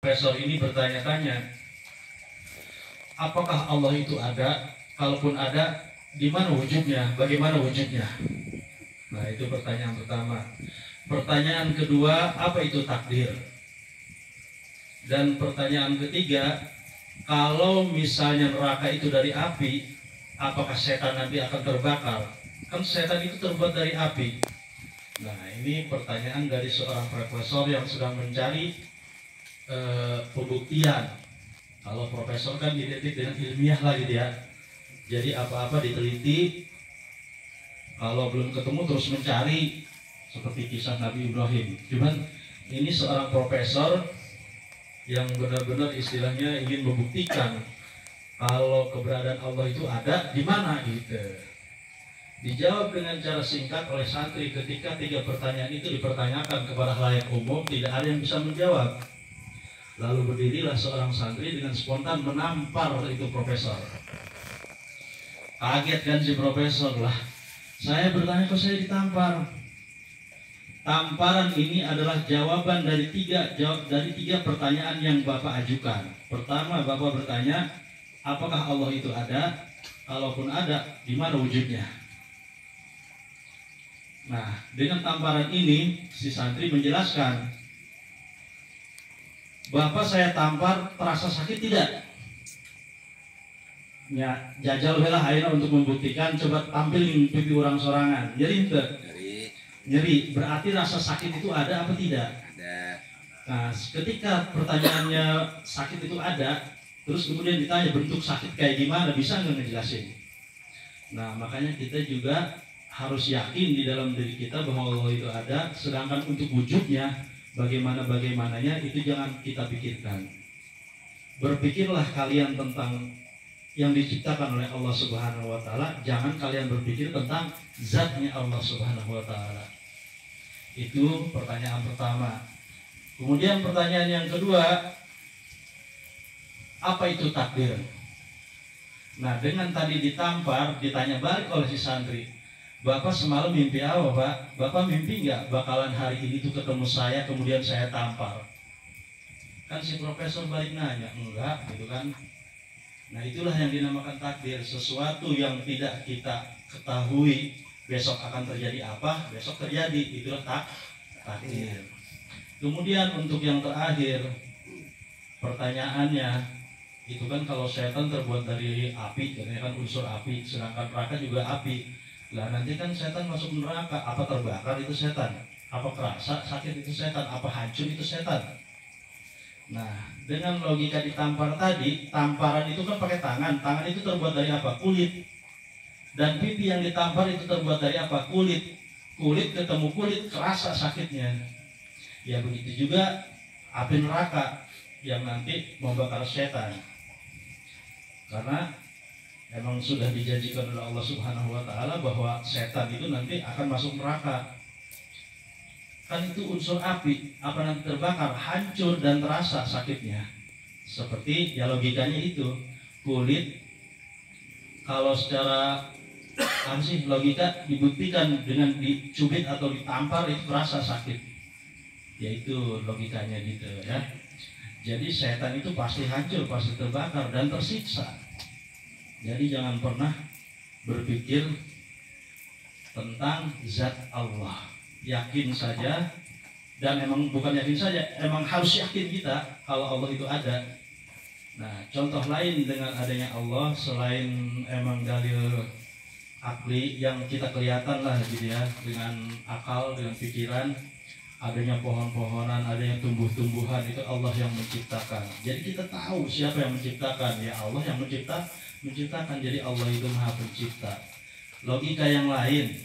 Profesor ini bertanya-tanya, apakah Allah itu ada? Kalaupun ada, di mana wujudnya? Bagaimana wujudnya? Nah, itu pertanyaan pertama. Pertanyaan kedua, apa itu takdir? Dan pertanyaan ketiga, kalau misalnya neraka itu dari api, apakah setan nanti akan terbakar? Kan setan itu terbuat dari api. Nah, ini pertanyaan dari seorang profesor yang sedang mencari pembuktian. Kalau profesor kan identik dengan ilmiah lagi dia. Jadi apa-apa diteliti. Kalau belum ketemu terus mencari, seperti kisah Nabi Ibrahim. Cuman ini seorang profesor yang benar-benar istilahnya ingin membuktikan kalau keberadaan Allah itu ada di mana gitu. Dijawab dengan cara singkat oleh santri ketika 3 pertanyaan itu dipertanyakan kepada khalayak umum, tidak ada yang bisa menjawab. Lalu berdirilah seorang santri dengan spontan menampar itu profesor. Kaget kan si profesor, lah saya bertanya kok saya ditampar. Tamparan ini adalah jawaban dari tiga pertanyaan yang Bapak ajukan. Pertama, Bapak bertanya, apakah Allah itu ada? Kalaupun ada, di mana wujudnya? Nah, dengan tamparan ini si santri menjelaskan, Bapak saya tampar terasa sakit tidak? Ya, jajal belah akhirnya untuk membuktikan, coba tampilin pipi orang sorangan. Nyeri ente? Nyeri. Berarti rasa sakit itu ada apa tidak? Ada. Nah, ketika pertanyaannya sakit itu ada, terus kemudian ditanya bentuk sakit kayak gimana, bisa nggak ngejelasin? Nah, makanya kita juga harus yakin di dalam diri kita bahwa Allah itu ada, sedangkan untuk wujudnya, bagaimananya itu jangan kita pikirkan. Berpikirlah kalian tentang yang diciptakan oleh Allah Subhanahu wa taala, jangan kalian berpikir tentang zatnya Allah Subhanahu wa taala. Itu pertanyaan pertama. Kemudian pertanyaan yang kedua, apa itu takdir? Nah, dengan tadi ditampar, ditanya balik oleh si santri, Bapak semalam mimpi apa, Pak? Bapak mimpi nggak bakalan hari ini tuh ketemu saya, kemudian saya tampar? Kan si profesor balik nanya, enggak, gitu kan? Nah, itulah yang dinamakan takdir, sesuatu yang tidak kita ketahui besok akan terjadi apa, besok terjadi, itulah takdir. Kemudian untuk yang terakhir, pertanyaannya, itu kan kalau setan terbuat dari api, karena kan unsur api, sedangkan neraka juga api. Lah nanti kan setan masuk neraka, apa terbakar itu setan? Apa kerasa sakit itu setan? Apa hancur itu setan? Nah, dengan logika ditampar tadi, tamparan itu kan pakai tangan. Tangan itu terbuat dari apa? Kulit. Dan pipi yang ditampar itu terbuat dari apa? Kulit. Kulit ketemu kulit, kerasa sakitnya. Ya begitu juga api neraka yang nanti membakar setan. Karena emang sudah dijanjikan oleh Allah Subhanahu wa taala bahwa setan itu nanti akan masuk neraka. Kan itu unsur api, apa nanti terbakar, hancur dan terasa sakitnya. Seperti ya logikanya itu, kulit kalau secara logika dibuktikan dengan dicubit atau ditampar itu terasa sakit. Yaitu logikanya gitu ya. Jadi setan itu pasti hancur, pasti terbakar dan tersiksa. Jadi jangan pernah berpikir tentang zat Allah. Yakin saja, dan emang bukan yakin saja, emang harus yakin kita kalau Allah itu ada. Nah, contoh lain dengan adanya Allah selain emang dalil akli yang kita kelihatan lah gitu ya, dengan akal, dengan pikiran, adanya pohon-pohonan, adanya tumbuh-tumbuhan, itu Allah yang menciptakan. Jadi kita tahu siapa yang menciptakan, ya Allah yang menciptakan. Jadi Allah itu Maha Pencipta. Logika yang lain,